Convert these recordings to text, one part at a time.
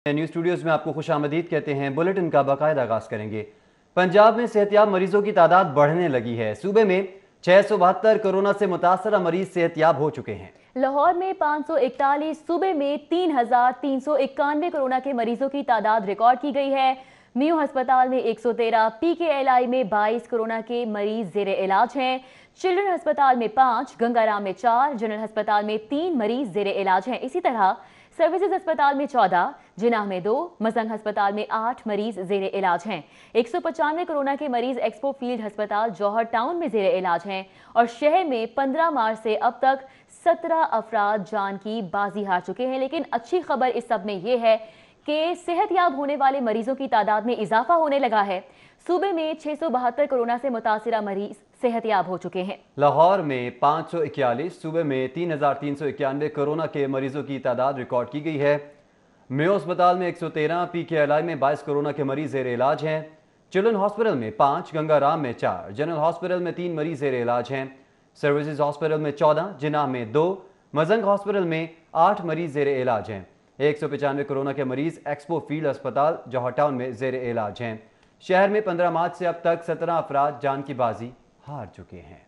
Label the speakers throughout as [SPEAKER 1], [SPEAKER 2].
[SPEAKER 1] News Studios में आपको खुशामदीद कहते हैं। बुलेटिन का बाकायदा आगाज़ करेंगे। पंजाब में सेहतियाब मरीजों की तादाद बढ़ने लगी है। सूबे में 672 कोरोना से मुतासरा मरीज सेहतियाब हो चुके हैं।
[SPEAKER 2] लाहौर में 541, सूबे में 3,391 कोरोना के मरीजों की तादाद रिकॉर्ड की गई है। मियो अस्पताल में 113, PKLI में 22 कोरोना के मरीज जेर इलाज हैं। चिल्ड्रन अस्पताल में 5, गंगाराम में 4, जनरल अस्पताल में 3 मरीज जेर इलाज हैं। इसी तरह सर्विसेज अस्पताल में 14, जिनाह में 2, मजंग अस्पताल में 8 मरीज जेर इलाज हैं। 195 कोरोना के मरीज एक्सपो फील्ड अस्पताल जौहर टाउन में जेर इलाज हैं और शहर में 15 मार्च से अब तक 17 अफराद जान की बाजी हार चुके हैं। लेकिन अच्छी खबर इस सब में यह है कि सेहतयाब होने वाले मरीजों की तादाद में इजाफा होने लगा है। सूबे में 672 कोरोना से मुतासिरा मरीज सेहतयाब हो चुके हैं।
[SPEAKER 1] लाहौर में 541, सूबे में 3,391 कोरोना के मरीजों की तादाद रिकॉर्ड की गई है। मेयो अस्पताल में 113, PKLI में 22 कोरोना के मरीज जेर इलाज हैं। चिल्ड्रन हॉस्पिटल में 5, गंगाराम में 4, जनरल हॉस्पिटल में 3 मरीज जेर इलाज हैं। सर्विसेज हॉस्पिटल में 14, जिनाह में 2, मजंग हॉस्पिटल में 8 मरीज जेर इलाज हैं। 195 कोरोना के मरीज एक्सपो फील्ड अस्पताल जौहर टाउन में जेर इलाज हैं। शहर में 15 मार्च से अब तक 17 अफराद जान की बाजी हार चुके हैं।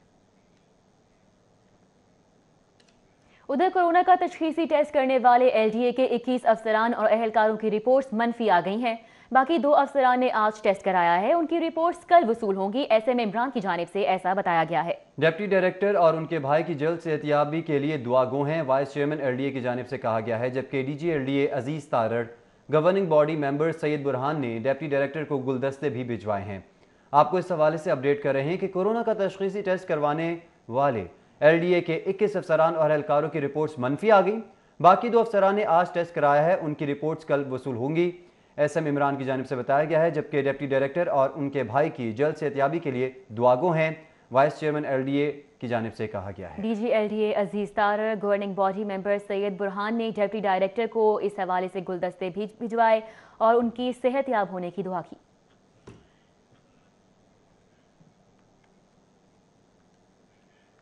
[SPEAKER 2] उधर कोरोना का तशखीसी टेस्ट करने वाले LDA के 21 अफसरान और अहलकारों की रिपोर्ट्स मनफी आ गई हैं। बाकी 2 अफसरान ने आज टेस्ट कराया है। उनकी रिपोर्ट्स कल वसूल होंगी। SM इमरान की जानिब से ऐसा बताया गया है।
[SPEAKER 1] डिप्टी डायरेक्टर और उनके भाई की जल्द सेहतियाबी के लिए दुआ गो हैं, वाइस चेयरमैन LDA की जानिब से कहा गया है। जबकि DG LDA Aziz Tarar, governing body member Syed Burhan ने डिप्टी डायरेक्टर को गुलदस्ते भी भिजवाए हैं। आपको इस हवाले से अपडेट कर रहे हैं कि कोरोना का तशखीसी टेस्ट करवाने वाले LDA के 21 अफसरान और एहलकारों की रिपोर्ट्स मनफी आ गई। बाकी 2 अफसरान ने आज टेस्ट कराया है। उनकी रिपोर्ट्स कल वसूल होंगी। SM इमरान की जानिब से बताया गया है। जबकि डिप्टी डायरेक्टर और उनके भाई की जल्द सेहतियाबी के लिए दुआगो हैं, वाइस चेयरमैन LDA की जानिब से कहा गया है।
[SPEAKER 2] DG LDA Aziz Tarar, governing body member Syed Burhan ने डिप्टी डायरेक्टर को इस हवाले से गुलदस्ते भी भिजवाए और उनकी सेहतयाब होने की दुआ की।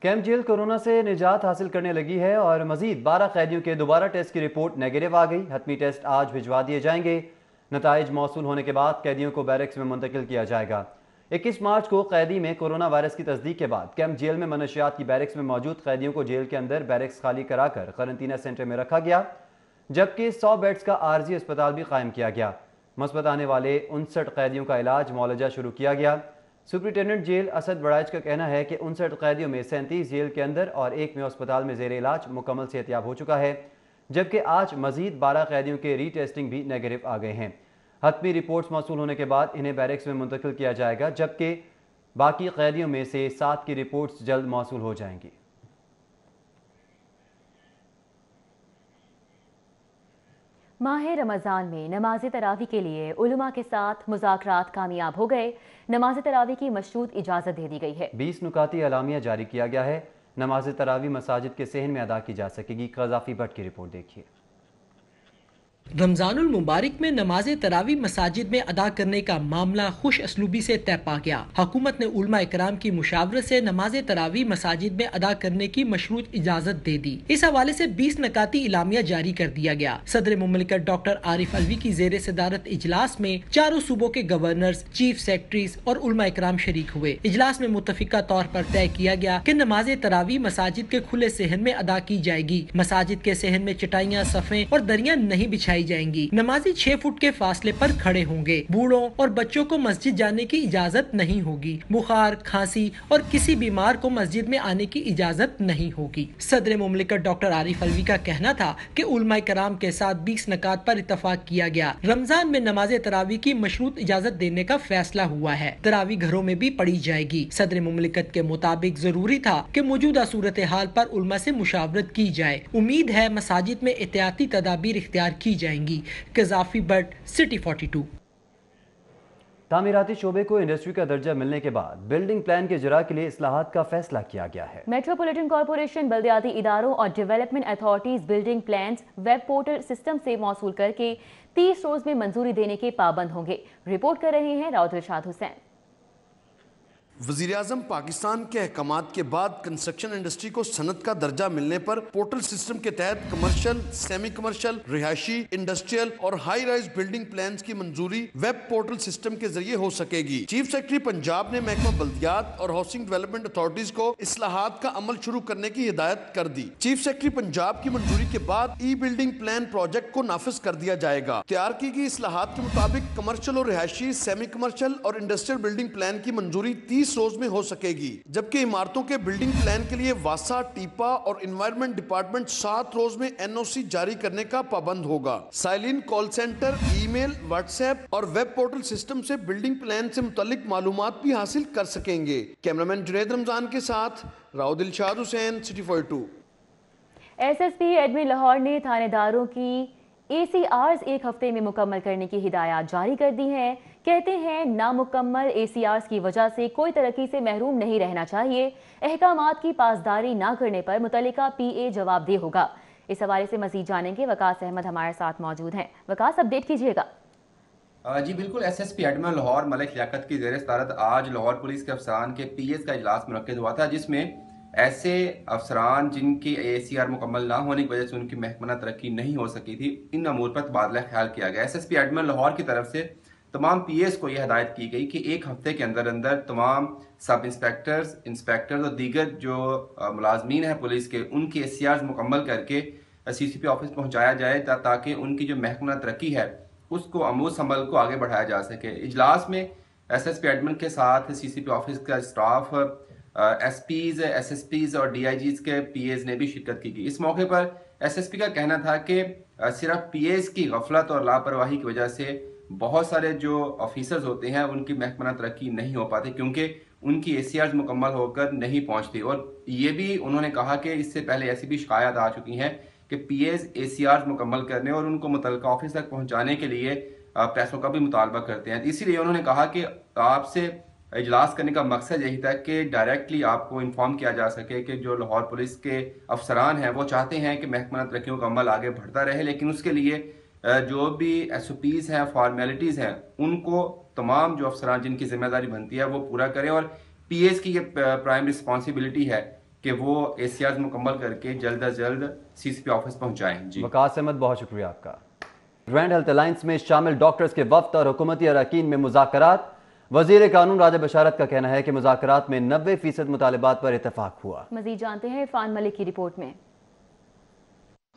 [SPEAKER 1] कैंप जेल कोरोना से निजात हासिल करने लगी है और मजीद 12 कैदियों के दोबारा टेस्ट की रिपोर्ट नेगेटिव आ गई। हतमी टेस्ट आज भिजवा दिए जाएंगे। नताइज मौसूल होने के बाद कैदियों को बैरक्स में मुंतकिल किया जाएगा। 21 मार्च को कैदी में कोरोना वायरस की तस्दीक के बाद कैंप जेल में मनशियात की बैरक्स में मौजूद कैदियों को जेल के अंदर बैरक्स खाली कराकर करंतना सेंटर में रखा गया। जबकि 100 बेड्स का आर्जी अस्पताल भी कायम किया गया। मस्बत आने वाले 59 कैदियों का इलाज मौलजा शुरू किया गया। सुप्रिटेंडेंट जेल असद बड़ाइच का कहना है कि 59 कैदियों में 37 जेल के अंदर और 1 में अस्पताल में जेर इलाज मुकम्मल सेहतियाब हो चुका है। जबकि आज मजीद 12 कैदियों के रीटेस्टिंग भी नेगेटिव आ गए हैं। हतमी रिपोर्ट्स मौसूल होने के बाद इन्हें बैरक्स में मुंतकिल किया जाएगा। जबकि बाकी कैदियों में से 7 की रिपोर्ट्स जल्द मौसूल हो जाएंगी।
[SPEAKER 2] माह रमज़ान में नमाज तरावी के लिए उलमा के साथ मुज़ाकरात कामयाब हो गए। नमाज तरावी की मशरूत इजाज़त दे दी गई है।
[SPEAKER 1] 20 नुकाती अलामिया जारी किया गया है। नमाज तरावी मसाजिद के सहन में अदा की जा सकेगी। क़ज़ाफ़ी भट्ट की रिपोर्ट देखिए।
[SPEAKER 3] रमजानुल मुबारक में नमाज तरावी मसाजिद में अदा करने का मामला खुश असलूबी से तय पा गया। हुकूमत ने उलमा इकराम की मुशावरत से नमाज तरावी मसाजिद में अदा करने की मशरूत इजाजत दे दी। इस हवाले से 20 नकाती इलामिया जारी कर दिया गया। सदर मुमलिकत डॉक्टर आरिफ अलवी की जेर सदारत इजलास में चारों सूबों के गवर्नर्स, चीफ सेक्रेटरीज और उलमा इकराम शरीक हुए। इजलास में मुतफिका तौर पर तय किया गया कि नमाज तरावी मसाजिद के खुले सहन में अदा की जाएगी। मसाजिद के सहन में चटाइयाँ, सफ़े और दरियाँ नहीं बिछाई जाएंगी। नमाजी 6 फुट के फासले पर खड़े होंगे। बूढ़ों और बच्चों को मस्जिद जाने की इजाजत नहीं होगी। बुखार, खांसी और किसी बीमार को मस्जिद में आने की इजाजत नहीं होगी। सदर मुमलिकत डॉक्टर आरिफ अलवी का कहना था कि उलमा कराम के साथ 20 नकात पर इत्तफाक किया गया। रमजान में नमाज तरावी की मशरूत इजाजत देने का फैसला हुआ है। तरावी घरों में भी पढ़ी जाएगी। सदर मुमलिकत के मुताबिक जरूरी था कि मौजूदा सूरत हाल पर उलमा से मुशावरत की जाए। उम्मीद है मसाजिद में एहतियाती तदाबीर इख्तियार की जाएंगी। क़ज़ाफ़ी भट्ट, सिटी 42।
[SPEAKER 1] तामीराती शोबे को इंडस्ट्री का दर्जा मिलने के बाद बिल्डिंग प्लान के इजरा के लिए इस्लाहात का फैसला किया गया है।
[SPEAKER 2] मेट्रोपॉलिटन कॉरपोरेशन बल्दियाती इदारों और development authorities building plans web portal system से मौसूल करके 30 रोज में मंजूरी देने के पाबंद होंगे। रिपोर्ट कर रहे हैं राउत इरशाद हुसैन।
[SPEAKER 4] وزیراعظم پاکستان کے احکامات کے بعد کنسٹرکشن انڈسٹری کو صنعت کا درجہ ملنے پر پورٹل سسٹم کے تحت کمرشل، سیمی کمرشل، رہائشی، انڈسٹریل اور ہائی رائز بلڈنگ پلانز کی منظوری ویب پورٹل سسٹم کے ذریعے ہو سکے گی۔ چیف سیکرٹری پنجاب نے محکمہ بلدیات اور ہاؤسنگ ڈیولپمنٹ اتھارٹیز کو اصلاحات کا عمل شروع کرنے کی ہدایت کر دی۔ چیف سیکرٹری پنجاب کی منظوری کے بعد ای بلڈنگ پلان پروجیکٹ کو نافذ کر دیا جائے گا۔ تیار کی گئی اصلاحات کے مطابق کمرشل اور رہائشی، سیمی کمرشل اور انڈسٹریل بلڈنگ پلان کی منظوری 30 روز میں ہو سکے گی، جبکہ عمارتوں کے بلڈنگ پلان کے لیے واسا، ٹیپا اور انوائرمنٹ ڈپارٹمنٹ 7 روز میں NOC جاری کرنے کا پابند ہوگا۔ سائلین کال سینٹر، ای میل، واٹس ایپ اور ویب پورٹل سسٹم سے بلڈنگ پلان سے متعلق معلومات بھی حاصل کر سکیں گے۔ کیمرامین جنید رمضان کے ساتھ راؤ دلشاد حسین، سٹی 42۔
[SPEAKER 2] SSP ایڈمن لاہور نے تھانے داروں کی ACRs ایک ہفتے میں مکمل کرنے کی ہدایات جاری کر دی ہیں۔ کہتے ہیں نامکمل ACRs کی وجہ سے کوئی ترقی سے محروم نہیں رہنا چاہیے۔ احکامات کی پاسداری نہ کرنے پر متعلقہ PA جواب دہ ہوگا۔ اس حوالے سے مزید جانیں گے، وقاص احمد ہمارے ساتھ موجود ہیں۔ وقاص، اپڈیٹ کیجیے گا۔
[SPEAKER 5] جی بالکل، SSP ایڈمن لاہور ملک لیاقت کی زیر صدارت آج لاہور پولیس کے افسران کے PAs کا اجلاس منعقد ہوا تھا، جس میں ایسے افسران جن کی ACR مکمل نہ ہونے کی وجہ سے ان کی محکمہ ترقی نہیں ہو سکی تھی، ان امور پر تبادلہ خیال کیا گیا۔ SSP ایڈمن لاہور کی طرف سے تمام PAs کو یہ ہدایت کی گئی کہ ایک ہفتے کے اندر تمام سب انسپیکٹرز اور دیگر جو ملازمین ہیں پولیس کے، ان کی ACRs مکمل کر کے CCP آفس پہنچایا جائے تاکہ ان کی جو محکمہ ترقی ہے اس کو عمود عمل کو آگے بڑھایا جا سکے۔ اجلاس میں SSP ایڈمن کے ساتھ CCP آفس کا اسٹاف، SPs، SSPs اور DIGs کے PAs نے بھی شرکت کی گئی۔ اس موقع پر SSP کا کہنا تھا کہ صرف PAs کی غفلت اور لاپرواہی کی وجہ سے بہت سارے جو آفیسرز ہوتے ہیں ان کی محکمہ ترقی نہیں ہو پاتی، کیونکہ ان کی ACRs مکمل ہو کر نہیں پہنچتی۔ اور یہ بھی انہوں نے کہا کہ اس سے پہلے ایسی بھی شکایات آ چکی ہیں کہ PAs ACRs مکمل کرنے اور ان کو متعلقہ آفس تک پہنچانے کے لیے پیسوں کا بھی مطالبہ کرتے ہیں۔ اسی لیے انہوں نے کہا کہ آپ سے اجلاس کرنے کا مقصد یہی تھا کہ ڈائریکٹلی آپ کو انفارم کیا جا سکے کہ جو لاہور پولیس کے افسران ہیں وہ چاہتے ہیں کہ محکمہ ترقیوں کا عمل آگے بڑھتا رہے، لیکن اس کے لیے جو بھی SOPs ہیں، فارمیلٹیز ہیں، ان کو تمام جو افسران جن کی ذمہ داری بنتی ہے وہ پورا کریں، اور PAs کی یہ پرائم رسپانسبلٹی ہے کہ وہ ACRs مکمل کر کے جلد از جلد CCP آفس پہنچائیں۔ جی
[SPEAKER 1] وقاص احمد، بہت شکریہ آپ کا۔ گرینڈ ہیلتھ الائنس میں شامل ڈاکٹرز کے وفد اور حکومتی اراکین میں مذاکرات۔ وزیر قانون راجہ بشارت کا کہنا ہے کہ مذاکرات میں 90% مطالبات پر اتفاق ہوا۔
[SPEAKER 2] مزید جانتے ہیں عرفان ملک کی رپورٹ میں۔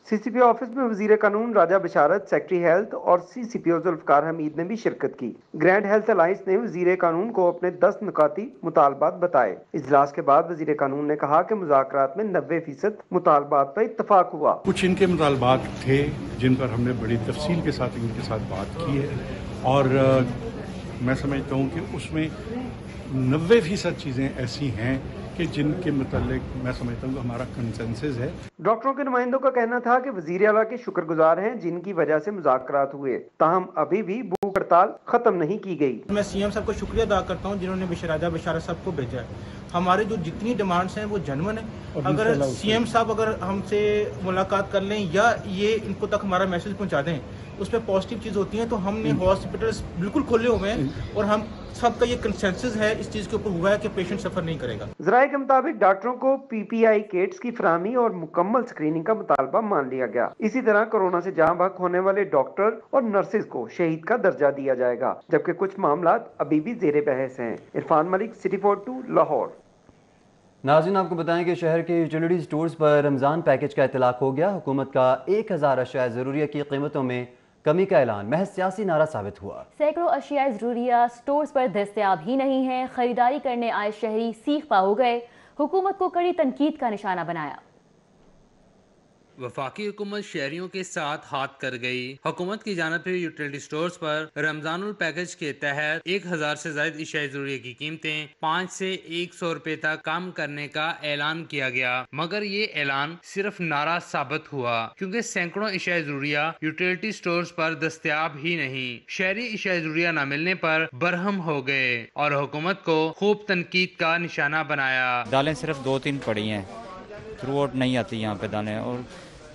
[SPEAKER 6] CCP آفس میں وزیر قانون راجہ بشارت، سیکرٹری ہیلتھ اور CCPO ذوالفقار حمید نے بھی شرکت کی۔ گرینڈ ہیلتھ الائنس نے وزیر قانون کو اپنے 10 نکاتی مطالبات بتائے۔ اجلاس کے بعد وزیر قانون نے کہا کہ مذاکرات میں 90% مطالبات پر اتفاق ہوا۔
[SPEAKER 7] کچھ ان کے مطالبات تھے جن پر ہم نے بڑی تفصیل کے ساتھ ان کے ساتھ بات کی ہے، اور میں سمجھتا ہوں کہ اس میں 90% چیزیں ایسی ہیں کہ جن کے متعلق میں سمجھتا ہوں کہ ہمارا کنسنسس ہے۔
[SPEAKER 6] ڈاکٹروں کے نمائندوں کا کہنا تھا کہ وزیر اعلیٰ کے شکر گزار ہیں جن کی وجہ سے مذاکرات ہوئے، تاہم ابھی بھی بھوک ہڑتال ختم نہیں کی گئی۔
[SPEAKER 8] میں CM صاحب کو شکریہ ادا کرتا ہوں جنہوں نے راجہ بشارت صاحب کو بھیجا ہے۔ ہمارے جو جتنی ڈیمانڈس ہیں وہ جنون ہیں، اگر CM صاحب اگر ہم سے ملاقات کر لیں یا یہ ان کو تک ہمارا میسج پہنچا دیں، اس میں پازیٹیو چیز ہوتی ہیں، تو ہم نے ہاسپٹلس بالکل کھولے ہوئے ہیں اور ہم سب کا یہ کنسنسس ہے اس چیز کے اوپر ہوا ہے کہ پیشنٹ سفر نہیں کرے گا۔
[SPEAKER 6] ذرائع کے مطابق ڈاکٹروں کو PPI کٹس کی فراہمی اور مکمل اسکریننگ کا مطالبہ مان لیا گیا۔ اسی طرح کورونا سے جاں بحق ہونے والے ڈاکٹر اور نرسز کو شہید کا درجہ دیا جائے گا، جبکہ کچھ معاملات ابھی بھی زیر بحث ہیں۔ عرفان ملک، سٹی 42، لاہور۔
[SPEAKER 1] ناظرین، آپ کو بتائیں کہ شہر کے یوٹیلیٹی سٹورز پر رمضان پیکج کا اطلاق ہو گیا۔ حکومت کا 1000 اشیاء ضروریہ کی قیمتوں میں کمی کا اعلان محض سیاسی نعرہ ثابت ہوا۔
[SPEAKER 2] سینکڑوں اشیاء ضروریہ سٹورز پر دستیاب ہی نہیں ہیں۔ خریداری کرنے آئے شہری سیخ پا ہو گئے، حکومت کو کڑی تنقید کا نشانہ بنایا۔
[SPEAKER 9] وفاقی حکومت شہریوں کے ساتھ ہاتھ کر گئی۔ حکومت کی جانب سے یوٹیلیٹی سٹورز پر رمضان الپیکج کے تحت 1000 سے زائد اشیاء ضروریہ کی قیمتیں 5 سے 100 روپے تک کم کرنے کا اعلان کیا گیا، مگر یہ اعلان صرف نعرہ ثابت ہوا، کیونکہ سینکڑوں اشیاء ضروریہ یوٹیلیٹی سٹورز پر دستیاب ہی نہیں۔ شہری اشیاء ضروریہ نہ ملنے پر برہم ہو گئے اور حکومت کو خوب تنقید کا نشانہ بنایا۔
[SPEAKER 10] دالیں صرف 2-3 پڑی ہیں، تھرو آؤٹ نہیں آتی یہاں پہ دالیں، اور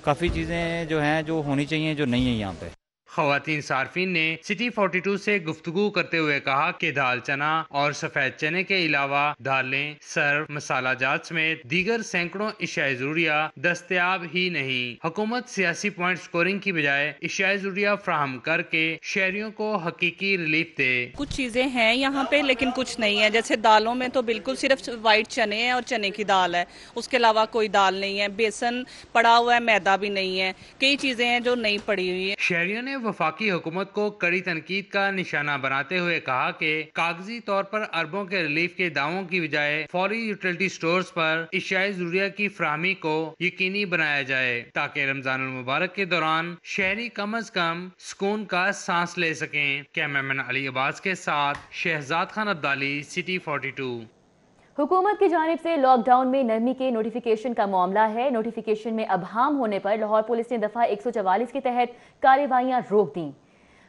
[SPEAKER 10] کافی چیزیں جو ہیں جو ہونی چاہیے جو نہیں ہیں یہاں پہ۔
[SPEAKER 9] खवातीन सार्फिन ने सिटी 42 से गुफ्तगू करते हुए कहा कि दाल चना और सफेद चने के अलावा दालें, सर्फ, मसाला जात समेत दीगर सैकड़ों इशाए ज़रूरिया दस्तयाब ही नहीं। हुकूमत सियासी पॉइंट स्कोरिंग की बजाय इशाए ज़रूरिया फ्राहम करके शहरियों को हकीकी रिलीफ दे।
[SPEAKER 11] कुछ चीजें हैं यहाँ पे लेकिन कुछ नहीं है। जैसे दालों में तो बिल्कुल सिर्फ वाइट चने हैं और चने की दाल है, उसके अलावा कोई दाल नहीं है। बेसन पड़ा हुआ है, मैदा भी नहीं है, कई चीजें हैं जो नहीं पड़ी हुई है।
[SPEAKER 9] शहरियों ने वफाकी हुकूमत को कड़ी तनकीद का निशाना बनाते हुए कहा कि कागजी तौर पर अरबों के रिलीफ के दावों की बजाय फौरी यूटिलिटी स्टोर्स पर इशाए ज़रूरिया की फ्राहमी को यकीनी बनाया जाए ताकि रमजानुल मुबारक के दौरान शहरी कम अज कम सुकून का सांस ले सकें। कैमरामैन अली अब्बास के साथ शहजाद खान अब्दाली, सिटी 42।
[SPEAKER 2] हुकूमत की जानिब से लॉकडाउन में नरमी के नोटिफिकेशन का मामला है। नोटिफिकेशन में अबहाम होने पर लाहौर पुलिस ने दफा 144 के तहत कार्रवाइयां रोक दी।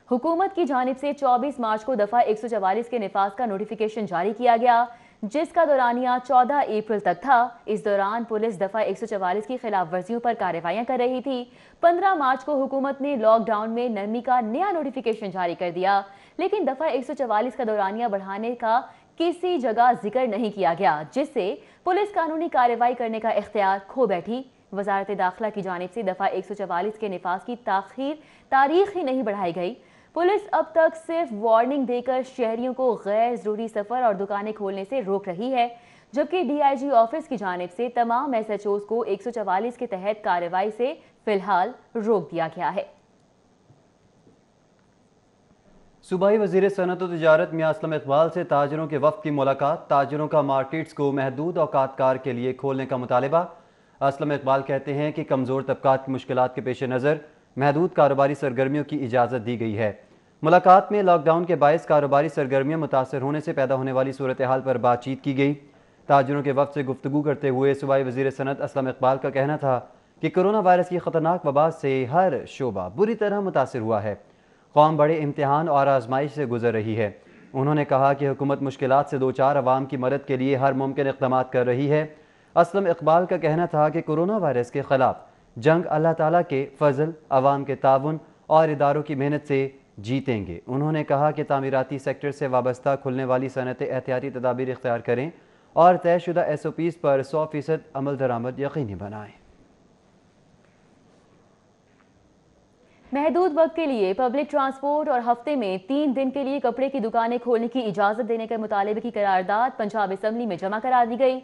[SPEAKER 2] हुकूमत की जानिब से 24 मार्च को दफा 144 के निफाज का नोटिफिकेशन जारी किया गया, जिसका दौरानिया 14 अप्रैल तक था। इस दौरान पुलिस दफा 144 की खिलाफ वर्जियों पर कार्रवाइयां कर रही थी। 15 मार्च को हुकूमत ने लॉकडाउन में नरमी का नया नोटिफिकेशन जारी कर दिया, लेकिन दफा 144 का दौरानिया बढ़ाने का किसी जगह जिक्र नहीं किया गया, जिससे पुलिस कानूनी कार्रवाई करने का इख्तियार खो बैठी। वजारत दाखिला की जानिब से दफा 144 के निफाज की तारीख ही नहीं बढ़ाई गई। पुलिस अब तक सिर्फ वार्निंग देकर शहरियों को गैर जरूरी सफर और दुकानें खोलने से रोक रही है, जबकि DIG ऑफिस की जानिब से तमाम SHOs को 144 के तहत कार्रवाई से फिलहाल रोक दिया गया है।
[SPEAKER 1] सूबाई वज़ीर सनअत और तिजारत मियां असलम इकबाल से ताजरों के वफ्द की मुलाकात। ताजरों का मार्केट्स को महदूद औकात कार के लिए खोलने का मुतालबा। असलम इकबाल कहते हैं कि कमज़ोर तबकात की मुश्किलात के पेश नज़र महदूद कारोबारी सरगर्मियों की इजाज़त दी गई है। मुलाकात में लॉकडाउन के बायस कारोबारी सरगर्मियाँ मुतासर होने से पैदा होने वाली सूरत हाल पर बातचीत की गई। ताजरों के वफ्द से गुफ्तगू करते हुए सूबाई वज़ीर सनअत असलम इकबाल का कहना था कि कोरोना वायरस की ख़तरनाक वबा से हर शोबा बुरी तरह मुतासर हुआ है। कौम बड़े इम्तिहान और आजमाइश से गुजर रही है। उन्होंने कहा कि हुकूमत मुश्किलात से दो चार अवाम की मदद के लिए हर मुमकिन इक़दाम कर रही है। असलम इकबाल का कहना था कि कोरोना वायरस के ख़िलाफ़ जंग अल्लाह ताला के फजल, अवाम के ताउन और इदारों की मेहनत से जीतेंगे। उन्होंने कहा कि तामीराती सेक्टर से वाबस्ता खुलने वाली सनतें एहतियाती तदाबीर इख्तियार करें और तयशुदा SOPs पर 100% अमल दरामद यकीनी बनाएं।
[SPEAKER 2] महदूद वक्त के लिए पब्लिक ट्रांसपोर्ट और हफ्ते में 3 दिन के लिए कपड़े की दुकानें खोलने की इजाज़त देने के मुतालिबे की करारदाद पंजाब असम्बली में जमा करा दी गई।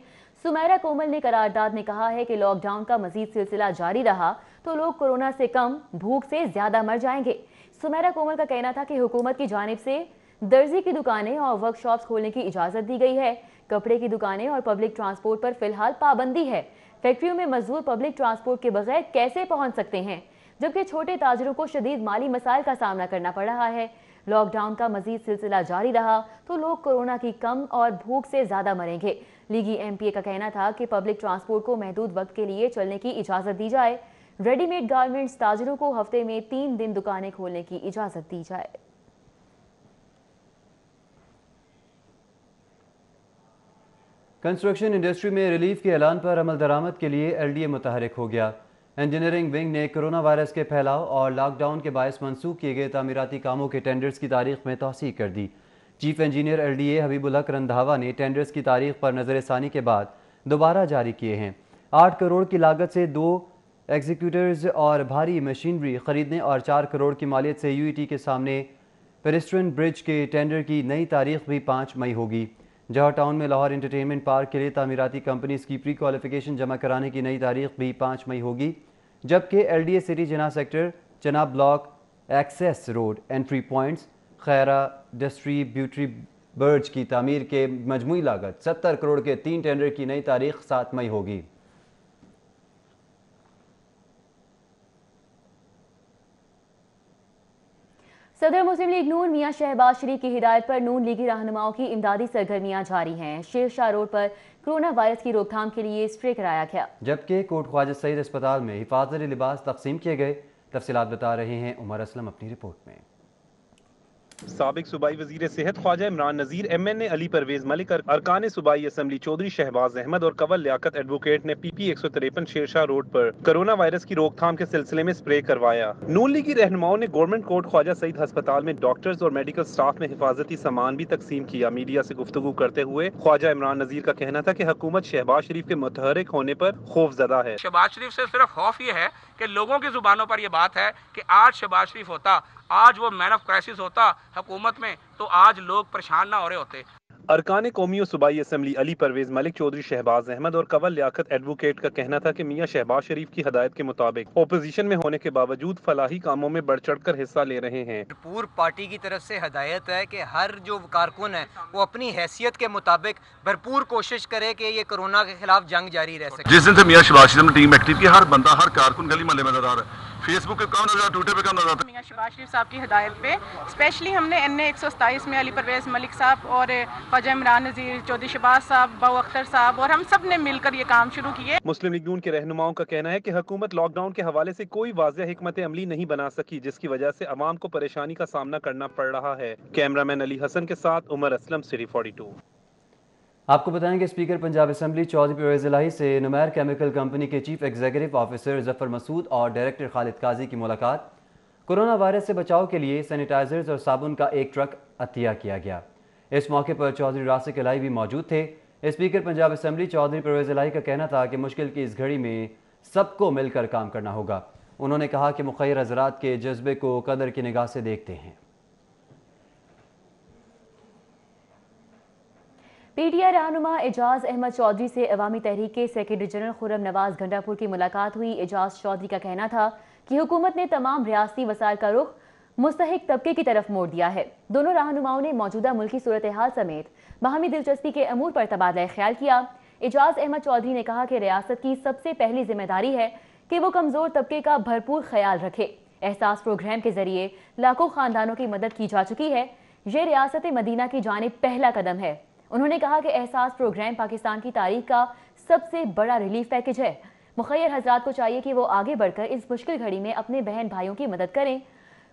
[SPEAKER 2] सुमेरा कोमल ने करारदाद में कहा है कि लॉकडाउन का मजीद सिलसिला जारी रहा तो लोग कोरोना से कम, भूख से ज्यादा मर जाएंगे। सुमेरा कोमल का कहना था कि हुकूमत की जानिब से दर्जी की दुकानें और वर्कशॉप्स खोलने की इजाज़त दी गई है। कपड़े की दुकानें और पब्लिक ट्रांसपोर्ट पर फिलहाल पाबंदी है। फैक्ट्रियों में मजदूर पब्लिक ट्रांसपोर्ट के बगैर कैसे पहुंच सकते हैं, जबकि छोटे ताजरों को शदीद माली मसाइल का सामना करना पड़ रहा है। लॉकडाउन का मजीद सिलसिला जारी रहा तो लोग कोरोना की कम और भूख से ज्यादा मरेंगे। लीगी MPA का कहना था कि पब्लिक ट्रांसपोर्ट को महदूद वक्त के लिए चलने की इजाजत दी जाए। रेडीमेड गारमेंट्स ताजरों को हफ्ते में 3 दिन दुकानें खोलने की इजाजत दी जाए।
[SPEAKER 1] कंस्ट्रक्शन इंडस्ट्री में रिलीफ के ऐलान पर अमल दरामद के लिए LDA मुतहरिक हो गया। इंजीनियरिंग विंग ने कोरोना वायरस के फैलाव और लॉकडाउन के बायस मंसूख किए गए तामीराती कामों के टेंडर्स की तारीख में तौसीह कर दी। चीफ इंजीनियर LDA हबीबुल हक रंधावा ने टेंडर्स की तारीख पर नज़रसानी के बाद दोबारा जारी किए हैं। 8 करोड़ की लागत से 2 एग्जीक्यूटर्स और भारी मशीनरी खरीदने और 4 करोड़ की मालियत से UET के सामने पेरिस्ट्रन ब्रिज के टेंडर की नई तारीख भी 5 मई होगी। जौहर टाउन में लाहौर इंटरटेनमेंट पार्क के लिए तामीराती कंपनीज की प्री क्वालिफिकेशन जमा कराने की नई तारीख भी 5 मई होगी, जबकि LDA city Jinnah sector, Chenab block, access road, entry points, Khaira distributary बर्ज की तामीर के मजमूई लागत 70 करोड़ के 3 टेंडर की नई तारीख 7 मई होगी।
[SPEAKER 2] सदर मुस्लिम लीग नून मियां शहबाज शरीफ की हिदायत पर नून लीगी रहनुमाओं की इमदादी सरगर्मियां जारी हैं। शेर शाह रोड पर कोरोना वायरस की रोकथाम के लिए स्प्रे कराया गया,
[SPEAKER 1] जबकि कोट ख्वाजा सईद अस्पताल में हिफाजती लिबास तकसीम किए गए। तफसीलात बता रहे हैं उमर असलम अपनी रिपोर्ट में।
[SPEAKER 12] سابق صوبائی وزیر صحت خواجہ عمران نذیر، MNA علی پرویز ملک، ارکان صوبائی اسمبلی چودھری شہباز احمد اور کنول لیاقت ایڈوکیٹ نے PP 153 شیرشاہ روڈ پر کرونا وائرس کی روک تھام کے سلسلے میں اسپرے کروایا۔ نون لیگی رہنماؤں نے گورنمنٹ کورٹ خواجہ سعید ہسپتال میں ڈاکٹرز اور میڈیکل سٹاف میں حفاظتی سامان بھی تقسیم کیا۔ میڈیا سے گفتگو کرتے ہوئے خواجہ عمران نذیر کا کہنا تھا کہ حکومت شہباز شریف کے متحرک ہونے پر خوف زدہ ہے۔
[SPEAKER 13] شہباز شریف سے صرف خوف یہ ہے کہ لوگوں کی زبانوں پر یہ بات ہے کہ آج شہباز شریف ہوتا، آج وہ مین آف کرائسس ہوتا حکومت میں، تو آج لوگ پریشان نہ ہو رہے ہوتے۔
[SPEAKER 12] ارکان قومی و صوبائی اسمبلی علی پرویز ملک، چودھری شہباز احمد اور کنول لیاقت ایڈوکیٹ کا کہنا تھا کہ میاں شہباز شریف کی ہدایت کے مطابق اپوزیشن میں ہونے کے باوجود فلاحی کاموں میں بڑھ چڑھ کر حصہ لے رہے ہیں۔
[SPEAKER 14] بھرپور پارٹی کی طرف سے ہدایت ہے کہ ہر جو کارکن ہے وہ اپنی حیثیت کے مطابق بھرپور کوشش کرے کہ یہ کرونا کے خلاف جنگ جاری رہ سکے۔
[SPEAKER 15] جس دن سے میاں شہباز شریف نے ٹیم ایکٹیو کی، ہر بندہ ہر کارکن گلی محلے میں نظر آ رہا ہے، فیس بک پہ کام نظر آ رہا ہے، ٹویٹر پہ کام نظر آتا ہے۔
[SPEAKER 11] میاں شہباز شریف صاحب کی ہدایت پہ اسپیشلی ہم نے NA 127 میں علی پرویز ملک صاحب اور خواجہ عمران نذیر، چودھری شہباز صاحب، باو اختر صاحب اور ہم سب نے مل کر یہ کام شروع کیے۔
[SPEAKER 12] مسلم لیگ نون کے رہنماؤں کا کہنا ہے کہ حکومت لاک ڈاؤن کے حوالے سے کوئی واضح حکمت عملی نہیں بنا سکی، جس کی وجہ سے عوام کو پریشانی کا سامنا کرنا پڑ رہا ہے۔ کیمرامین علی حسن کے ساتھ عمر اسلم، سٹی 42۔
[SPEAKER 1] آپ کو بتائیں کہ اسپیکر پنجاب اسمبلی چودھری پرویز الہی سے نمیر کیمیکل کمپنی کے چیف ایگزیکٹو آفیسر ظفر مسعود اور ڈائریکٹر خالد قاضی کی ملاقات۔ کورونا وائرس سے بچاؤ کے لیے سینیٹائزرز اور صابن کا ایک ٹرک عطیہ کیا گیا۔ اس موقع پر چودھری راسک الہی بھی موجود تھے۔ اسپیکر پنجاب اسمبلی چودھری پرویز الہی کا کہنا تھا کہ مشکل کی اس گھڑی میں سب کو مل کر کام کرنا ہوگا۔ انہوں نے کہا کہ مخیر حضرات کے جذبے کو قدر کی نگاہ سے دیکھتے ہیں۔
[SPEAKER 2] PTI رہنما اعجاز احمد چودھری سے عوامی تحریک کے سیکرٹری جنرل خرم نواز گھنٹا پور کی ملاقات ہوئی۔ اعجاز چودھری کا کہنا تھا کہ حکومت نے تمام ریاستی وسائل کا رخ مستحق طبقے کی طرف موڑ دیا ہے۔ دونوں رہنماؤں نے موجودہ ملکی صورتحال سمیت باہمی دلچسپی کے امور پر تبادلہ خیال کیا۔ اعجاز احمد چودھری نے کہا کہ ریاست کی سب سے پہلی ذمہ داری ہے کہ وہ کمزور طبقے کا بھرپور خیال رکھے۔ احساس پروگرام کے ذریعے لاکھوں خاندانوں کی مدد کی جا چکی ہے۔ یہ ریاست مدینہ کی جانب پہلا قدم ہے۔ انہوں نے کہا کہ احساس پروگرام پاکستان کی تاریخ کا سب سے بڑا ریلیف پیکج ہے۔ مخیر حضرات کو چاہیے کہ وہ آگے بڑھ کر اس مشکل گھڑی میں اپنے بہن بھائیوں کی مدد کریں۔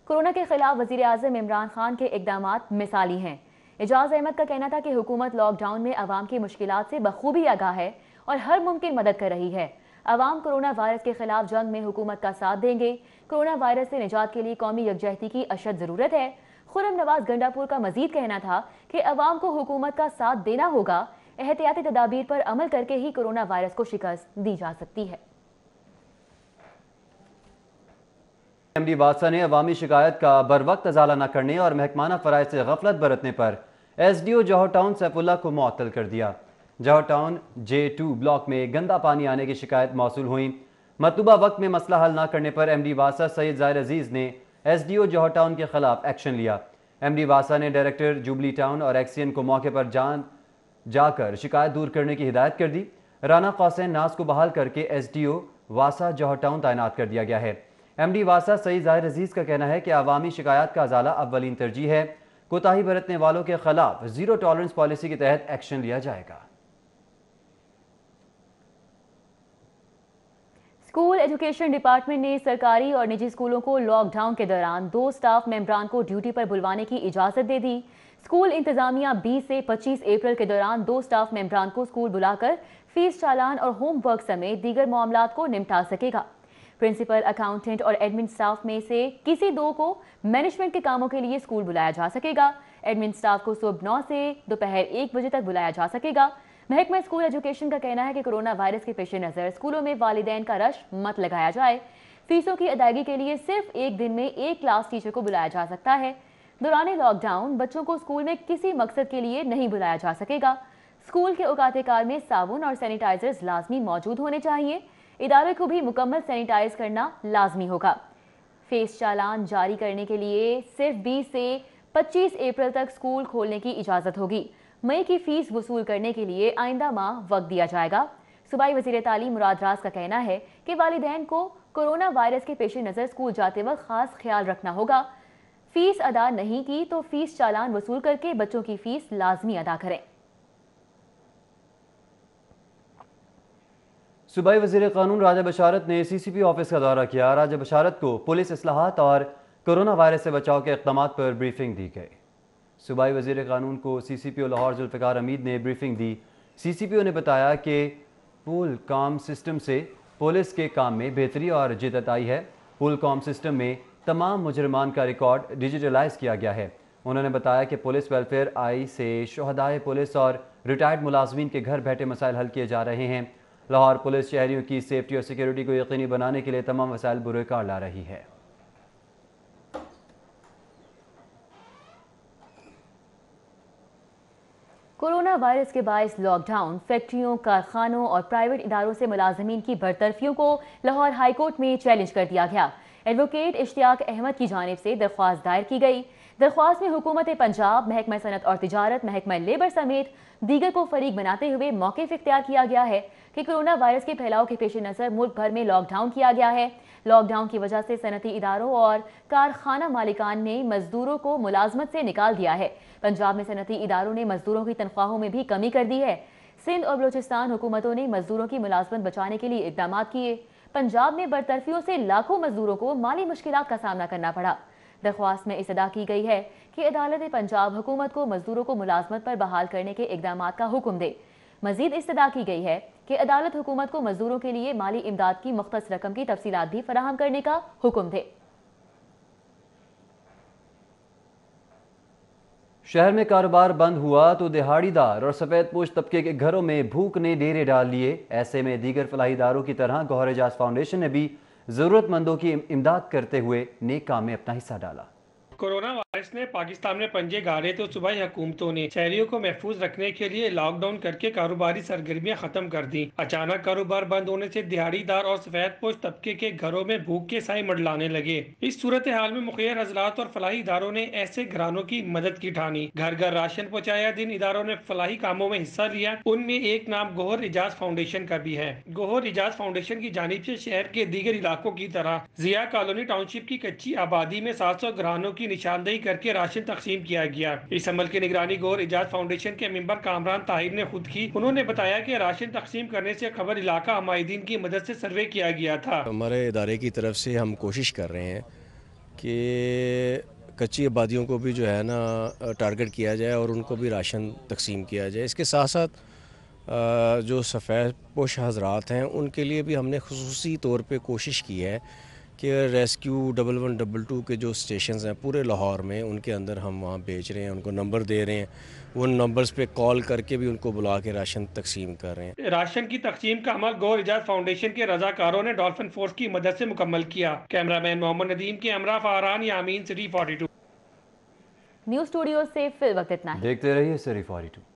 [SPEAKER 2] کورونا کے خلاف وزیر اعظم عمران خان کے اقدامات مثالی ہیں۔ اعجاز احمد کا کہنا تھا کہ حکومت لاک ڈاؤن میں عوام کی مشکلات سے بخوبی آگاہ ہے اور ہر ممکن مدد کر رہی ہے۔ عوام کورونا وائرس کے خلاف جنگ میں حکومت کا ساتھ دیں گے۔ کورونا وائرس سے نجات کے لیے قومی یکجہتی کی اشد ضرورت ہے۔ خرم نواز گنڈا پور کا مزید کہنا تھا کہ عوام کو حکومت کا ساتھ دینا ہوگا۔ احتیاطی تدابیر پر عمل کر کے ہی کورونا وائرس کو شکست دی جا سکتی ہے۔
[SPEAKER 1] MD وادسا نے عوامی شکایت کا بروقت ازالہ نہ کرنے اور محکمانہ فرائض سے غفلت برتنے پر SDO جوہر ٹاؤن سیف اللہ کو معطل کر دیا۔ جوہر ٹاؤن J2 بلاک میں گندا پانی آنے کی شکایت موصول ہوئی۔ مطلوبہ وقت میں مسئلہ حل نہ کرنے پر MD وادسا سید ظاہر عزیز نے SDO جوہر ٹاؤن کے خلاف ایکشن لیا۔ MD وادسا نے ڈائریکٹر جوبلی ٹاؤن اور ایکسین کو موقع پر جا کر شکایت دور کرنے کی ہدایت کر دی۔ رانا قاسین ناز کو بحال کر کے SDO وادسا جوہر ٹاؤن تعینات کر دیا گیا ہے۔ MD وادسا سعید ظاہر عزیز کا کہنا ہے کہ عوامی شکایات کا ازالہ اولین ترجیح ہے۔ کوتاہی برتنے والوں کے خلاف زیرو ٹالرنس پالیسی کے تحت ایکشن لیا جائے گا۔
[SPEAKER 2] اسکول ایجوکیشن ڈپارٹمنٹ نے سرکاری اور نجی اسکولوں کو لاک ڈاؤن کے دوران 2 اسٹاف ممبران کو ڈیوٹی پر بلوانے کی اجازت دے دی۔ اسکول انتظامیہ 20 سے 25 اپریل کے دوران 2 اسٹاف ممبران کو اسکول بلا کر فیس چالان اور ہوم ورک سمیت دیگر معاملات کو نمٹا سکے گا۔ پرنسپل، اکاؤنٹنٹ اور ایڈمن اسٹاف میں سے کسی 2 کو مینجمنٹ کے کاموں کے لیے اسکول بلایا جا سکے گا۔ ایڈمن اسٹاف کو صبح 9 سے دوپہر 1 بجے تک بلایا جا سکے گا۔ محکمہ اسکول ایجوکیشن کا کہنا ہے کہ کورونا وائرس کے پیش نظر اسکولوں میں والدین کا رش مت لگایا جائے۔ فیسوں کی ادائیگی کے لیے صرف ایک دن میں ایک کلاس ٹیچر کو بلایا جا سکتا ہے۔ دوران لاک ڈاؤن بچوں کو اسکول میں کسی مقصد کے لیے نہیں بلایا جا سکے گا۔ اسکول کے اوقات کار میں صابن اور سینیٹائزرز لازمی موجود ہونے چاہیے۔ ادارے کو بھی مکمل سینیٹائز کرنا لازمی ہوگا۔ فیس چالان جاری کرنے کے لیے صرف 20 سے 25 اپریل تک اسکول کھولنے کی اجازت ہوگی۔ مئی کی فیس وصول کرنے کے لیے آئندہ ماہ وقت دیا جائے گا۔ صوبائی وزیر تعلیم مراد راز کا کہنا ہے کہ والدین کو کورونا وائرس کے پیش نظر اسکول جاتے وقت خاص خیال رکھنا ہوگا۔ فیس ادا نہیں کی تو فیس چالان وصول کر کے بچوں کی فیس لازمی ادا کریں۔
[SPEAKER 1] صوبائی وزیر قانون راجہ بشارت نے CCP آفس کا دورہ کیا۔ راجہ بشارت کو پولیس اصلاحات اور कोरोना वायरस से बचाव के इक़दामात पर ब्रीफिंग दी गई। सूबाई वज़ीर क़ानून को CCPO लाहौर जुल्फ़िकार हमीद ने ब्रीफिंग दी। CCPO ने बताया कि पूल कॉम सिस्टम से पुलिस के काम में बेहतरी और जिद्दत आई है। पूल कॉम सिस्टम में तमाम मुजरमान का रिकॉर्ड डिजिटलाइज किया गया है। उन्होंने बताया कि पुलिस वेलफेयर आई से शहदाए पुलिस और रिटायर्ड मुलाजमीन के घर बैठे मसाइल हल किए जा रहे हैं। लाहौर पुलिस शहरियों की सेफ्टी और सिक्योरिटी को यकीनी बनाने के लिए तमाम वसाइल बुरेकार ला रही है।
[SPEAKER 2] कोरोना वायरस के बायस लॉकडाउन, फैक्ट्रियों, कारखानों और प्राइवेट इदारों से मुलाजमीन की बरतरफियों को लाहौर हाई कोर्ट में चैलेंज कर दिया गया। एडवोकेट इश्तियाक अहमद की जानिब से दरख्वास्त दायर की गई। दरख्वास्त में हुकूमत पंजाब, महकमा सनत और तिजारत, महकमा लेबर समेत दीगर को फरीक बनाते हुए मौक़िफ़ इख्तियार किया गया है कि कोरोना वायरस के फैलाव के पेश नज़र मुल्क भर में लॉकडाउन किया गया है। लॉकडाउन की वजह से सनती इदारों और कारखाना मालिकान ने मजदूरों को मुलाजमत से निकाल दिया है। पंजाब में सनती इदारों ने मजदूरों की तनख्वाहों में भी कमी कर दी है। सिंध और बलोचिस्तान हुकूमतों ने मजदूरों की मुलाजमत बचाने के लिए इक़दामात किए। पंजाब में बरतरफियों से लाखों मजदूरों को माली मुश्किलात का सामना करना पड़ा। दरख्वास्त में इस्तदा की गई है कि अदालत पंजाब हुकूमत को मजदूरों को मुलाजमत पर बहाल करने के इक़दामात का हुक्म दे। मजीद इस्तदा की गई है कि अदालत हुकूमत को मजदूरों के लिए माली इमदाद की मुख्तस रकम की तफसीलात भी फराहम करने का हुक्म दे।
[SPEAKER 1] शहर में कारोबार बंद हुआ तो दिहाड़ीदार और सफ़ेद पोश तबके के घरों में भूख ने डेरे डाल लिए। ऐसे में दीगर फलाही इदारों की तरह गौहर एजाज फाउंडेशन ने भी ज़रूरतमंदों की इमदाद करते हुए नेक काम में अपना हिस्सा डाला।
[SPEAKER 16] कोरोना वायरस ने पाकिस्तान में पंजे गाड़े तो सूबाई हुकूमतों ने शहरियों को महफूज रखने के लिए लॉकडाउन करके कारोबारी सरगर्मियां खत्म कर दी। अचानक कारोबार बंद होने से दिहाड़ीदार और सफेद पोश तबके के घरों में भूख के साए मंडलाने लगे। इस सूरत हाल में मुखिर हजरात और फलाही इदारों ने ऐसे घरानों की मदद की ठानी। घर घर राशन पहुँचाया। जिन इदारों ने फलाही कामों में हिस्सा लिया उनमें एक नाम गौहर एजाज फाउंडेशन का भी है। गौहर एजाज फाउंडेशन की जानिब से शहर के दीगर इलाकों की तरह जिया कॉलोनी टाउनशिप की कच्ची आबादी में 700 घरानों की निशानदेही करके राशन तकसीम किया गया। इस अमल की निगरानी गौहर एजाज फाउंडेशन के मेंबर कामरान ताहिर ने खुद की। उन्होंने बताया कि राशन तकसीम करने से खबर इलाका हमायदीन की मदद से सर्वे किया गया था।
[SPEAKER 17] हमारे इदारे की तरफ से हम कोशिश कर रहे हैं कि कच्ची आबादियों को भी जो है ना टारगेट किया जाए और उनको भी राशन तकसीम किया जाए। इसके साथ साथ जो सफ़ेद पोश हजरात हैं उनके लिए भी हमने खुसूसी तौर पे कोशिश की है कि रेस्क्यू 1122 के जो स्टेशंस हैं पूरे लाहौर में उनके अंदर हम वहाँ भेज रहे हैं, उनको नंबर दे रहे हैं। उन नंबर्स पे कॉल करके भी उनको बुला के राशन तकसीम कर रहे हैं।
[SPEAKER 16] राशन की तकसीम का अमल गौहर एजाज फाउंडेशन के रजाकारों ने डॉल्फिन फोर्स की मदद से मुकम्मल किया। कैमरामैन मोहम्मद नदीम के हमरा फारान यामीन, सिटी 42।
[SPEAKER 2] न्यूज़ स्टूडियो से फिल वक्त इतना ही।
[SPEAKER 1] देखते रहिए सिटी 42।